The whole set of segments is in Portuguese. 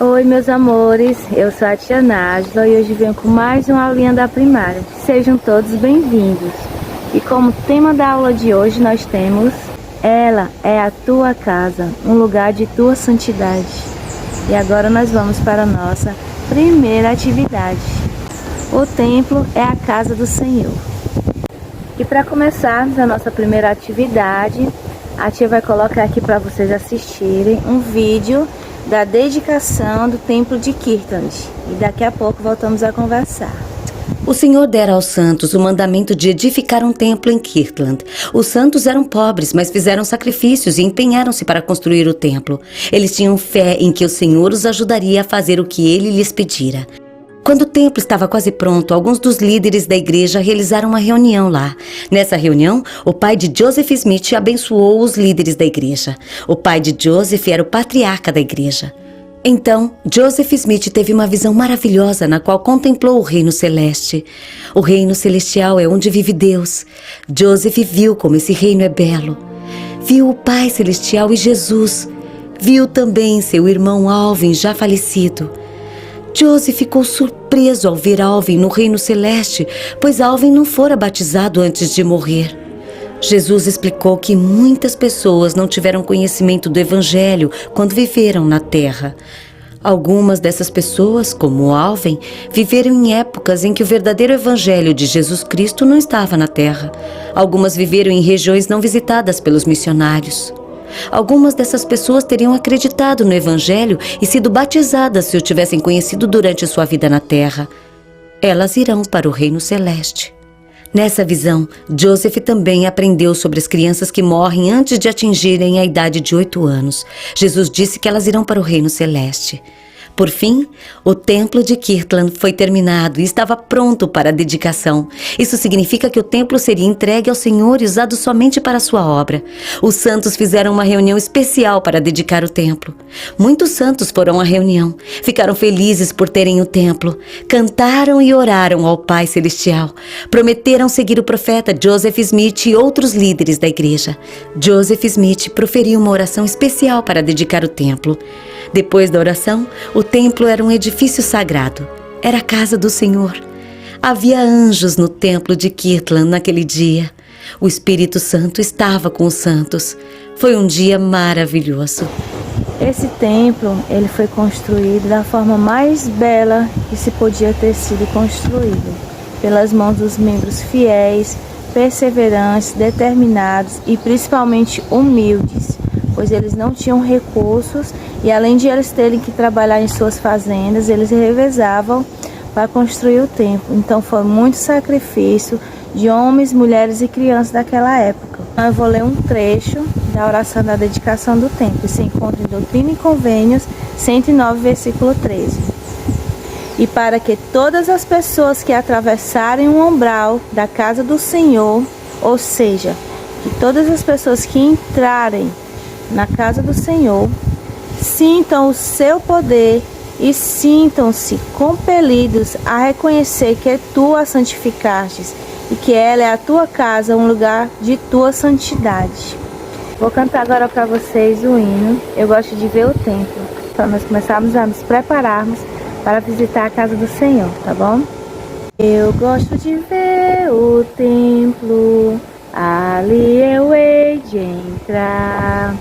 Oi, meus amores, eu sou a tia Nájila e hoje venho com mais uma aulinha da primária. Sejam todos bem-vindos. E como tema da aula de hoje nós temos: ela é a tua casa, um lugar de tua santidade. E agora nós vamos para a nossa primeira atividade. O templo é a casa do Senhor. E para começarmos a nossa primeira atividade, a tia vai colocar aqui para vocês assistirem um vídeo da dedicação do templo de Kirtland. E daqui a pouco voltamos a conversar. O Senhor dera aos santos o mandamento de edificar um templo em Kirtland. Os santos eram pobres, mas fizeram sacrifícios e empenharam-se para construir o templo. Eles tinham fé em que o Senhor os ajudaria a fazer o que ele lhes pedira. Quando o templo estava quase pronto, alguns dos líderes da igreja realizaram uma reunião lá. Nessa reunião, o pai de Joseph Smith abençoou os líderes da igreja. O pai de Joseph era o patriarca da igreja. Então, Joseph Smith teve uma visão maravilhosa na qual contemplou o reino celeste. O reino celestial é onde vive Deus. Joseph viu como esse reino é belo. Viu o Pai Celestial e Jesus. Viu também seu irmão Alvin, já falecido. Joseph ficou surpreso ao ver Alvin no reino celeste, pois Alvin não fora batizado antes de morrer. Jesus explicou que muitas pessoas não tiveram conhecimento do Evangelho quando viveram na terra. Algumas dessas pessoas, como Alvin, viveram em épocas em que o verdadeiro Evangelho de Jesus Cristo não estava na terra. Algumas viveram em regiões não visitadas pelos missionários. Algumas dessas pessoas teriam acreditado no Evangelho e sido batizadas se o tivessem conhecido durante sua vida na terra. Elas irão para o reino celeste. Nessa visão, Joseph também aprendeu sobre as crianças que morrem antes de atingirem a idade de 8 anos. Jesus disse que elas irão para o reino celeste. Por fim, o templo de Kirtland foi terminado e estava pronto para a dedicação. Isso significa que o templo seria entregue ao Senhor e usado somente para a sua obra. Os santos fizeram uma reunião especial para dedicar o templo. Muitos santos foram à reunião. Ficaram felizes por terem o templo. Cantaram e oraram ao Pai Celestial. Prometeram seguir o profeta Joseph Smith e outros líderes da igreja. Joseph Smith proferiu uma oração especial para dedicar o templo. Depois da oração, o templo era um edifício sagrado. Era a casa do Senhor. Havia anjos no templo de Kirtland naquele dia. O Espírito Santo estava com os santos. Foi um dia maravilhoso. Esse templo, ele foi construído da forma mais bela que se podia ter sido construído, pelas mãos dos membros fiéis, perseverantes, determinados e principalmente humildes, pois eles não tinham recursos e além de eles terem que trabalhar em suas fazendas, eles revezavam para construir o templo. Então foi muito sacrifício de homens, mulheres e crianças daquela época. Eu vou ler um trecho da oração da dedicação do templo, que se encontra em Doutrina e Convênios 109, versículo 13. E para que todas as pessoas que atravessarem o umbral da casa do Senhor, ou seja, que todas as pessoas que entrarem na casa do Senhor, sintam o seu poder e sintam-se compelidos a reconhecer que tu a santificastes e que ela é a tua casa, um lugar de tua santidade. Vou cantar agora para vocês o hino Eu Gosto de Ver o Templo, para nós começarmos a nos prepararmos para visitar a casa do Senhor, tá bom? Eu gosto de ver o templo, ali eu hei de entrar.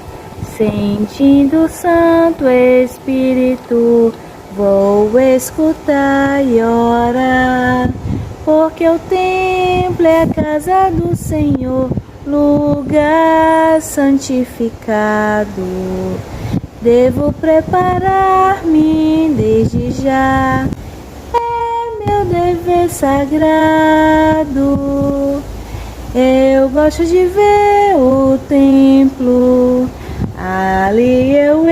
Sentindo o Santo Espírito, vou escutar e orar, porque o templo é a casa do Senhor, lugar santificado. Devo preparar-me desde já, é meu dever sagrado. Eu gosto de ver o templo, ali eu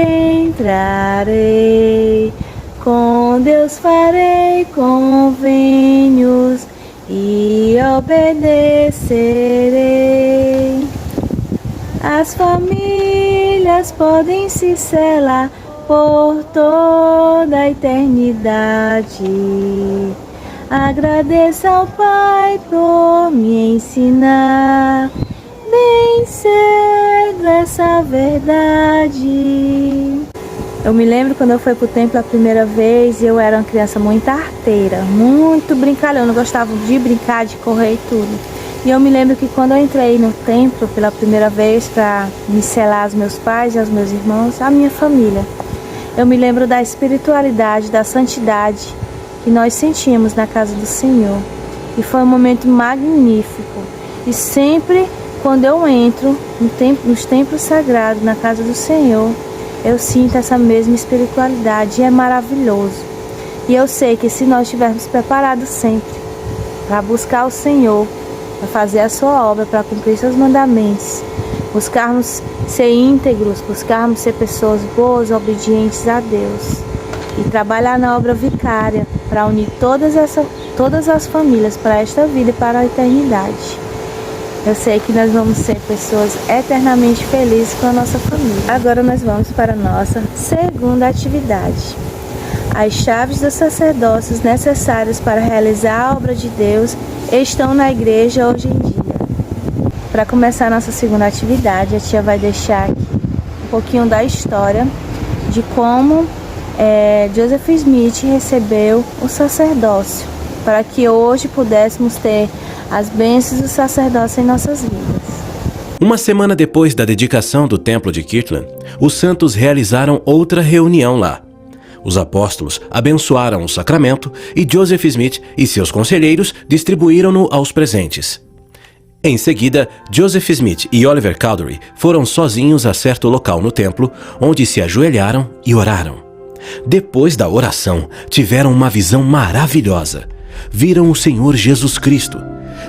entrarei, com Deus farei convênios e obedecerei. As famílias podem se selar por toda a eternidade. Agradeço ao Pai por me ensinar bem cedo essa verdade. Eu me lembro quando eu fui pro templo a primeira vez, eu era uma criança muito arteira, muito brincalhona, eu gostava de brincar, de correr e tudo. E eu me lembro que quando eu entrei no templo pela primeira vez para me selar aos meus pais e aos meus irmãos, a minha família, eu me lembro da espiritualidade, da santidade que nós sentimos na casa do Senhor. E foi um momento magnífico. E sempre quando eu entro nos templos sagrados, na casa do Senhor, eu sinto essa mesma espiritualidade e é maravilhoso. E eu sei que se nós estivermos preparados sempre para buscar o Senhor, para fazer a sua obra, para cumprir seus mandamentos, buscarmos ser íntegros, buscarmos ser pessoas boas, obedientes a Deus e trabalhar na obra vicária para unir todas as famílias para esta vida e para a eternidade. Eu sei que nós vamos ser pessoas eternamente felizes com a nossa família. Agora nós vamos para a nossa segunda atividade. As chaves dos sacerdócios necessárias para realizar a obra de Deus estão na igreja hoje em dia. Para começar a nossa segunda atividade, a tia vai deixar aqui um pouquinho da história de como Joseph Smith recebeu o sacerdócio, para que hoje pudéssemos ter as bênçãos do sacerdócio em nossas vidas. Uma semana depois da dedicação do templo de Kirtland, os santos realizaram outra reunião lá. Os apóstolos abençoaram o sacramento e Joseph Smith e seus conselheiros distribuíram-no aos presentes. Em seguida, Joseph Smith e Oliver Cowdery foram sozinhos a certo local no templo, onde se ajoelharam e oraram. Depois da oração, tiveram uma visão maravilhosa. Viram o Senhor Jesus Cristo.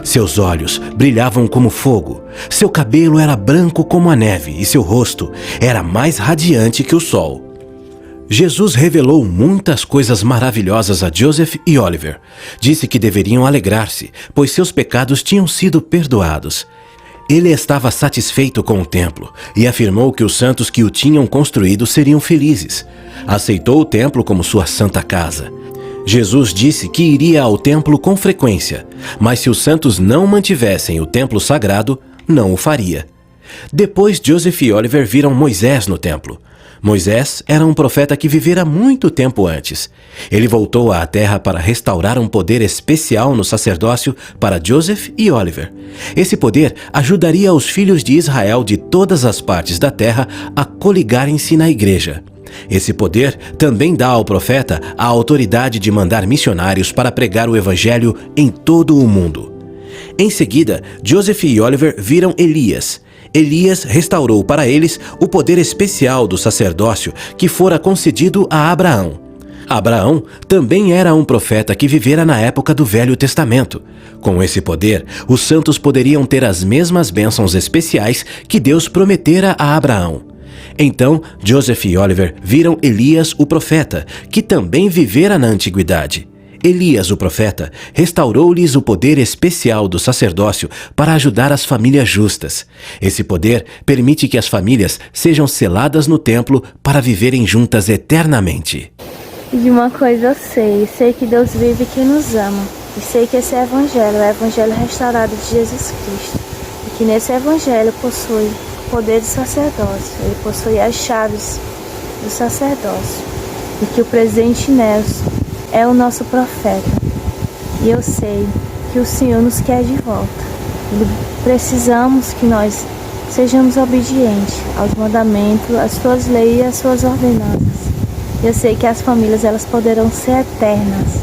Seus olhos brilhavam como fogo, seu cabelo era branco como a neve e seu rosto era mais radiante que o sol. Jesus revelou muitas coisas maravilhosas a Joseph e Oliver. Disse que deveriam alegrar-se, pois seus pecados tinham sido perdoados. Ele estava satisfeito com o templo e afirmou que os santos que o tinham construído seriam felizes. Aceitou o templo como sua santa casa. Jesus disse que iria ao templo com frequência, mas se os santos não mantivessem o templo sagrado, não o faria. Depois, Joseph e Oliver viram Moisés no templo. Moisés era um profeta que vivera muito tempo antes. Ele voltou à terra para restaurar um poder especial no sacerdócio para Joseph e Oliver. Esse poder ajudaria os filhos de Israel de todas as partes da terra a coligarem-se na igreja. Esse poder também dá ao profeta a autoridade de mandar missionários para pregar o evangelho em todo o mundo. Em seguida, Joseph e Oliver viram Elias. Elias restaurou para eles o poder especial do sacerdócio que fora concedido a Abraão. Abraão também era um profeta que vivera na época do Velho Testamento. Com esse poder, os santos poderiam ter as mesmas bênçãos especiais que Deus prometera a Abraão. Então, Joseph e Oliver viram Elias, o profeta, que também vivera na antiguidade. Elias, o profeta, restaurou-lhes o poder especial do sacerdócio para ajudar as famílias justas. Esse poder permite que as famílias sejam seladas no templo para viverem juntas eternamente. E de uma coisa eu sei que Deus vive e que nos ama. E sei que esse é o evangelho restaurado de Jesus Cristo. E que nesse evangelho possui o poder do sacerdócio, ele possui as chaves do sacerdócio. E que o presidente Nelson é o nosso profeta. E eu sei que o Senhor nos quer de volta. Precisamos que nós sejamos obedientes aos mandamentos, às suas leis e às suas ordenanças. Eu sei que as famílias elas poderão ser eternas.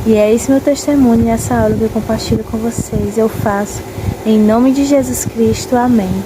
E é esse meu testemunho nessa aula que eu compartilho com vocês. Eu faço em nome de Jesus Cristo. Amém.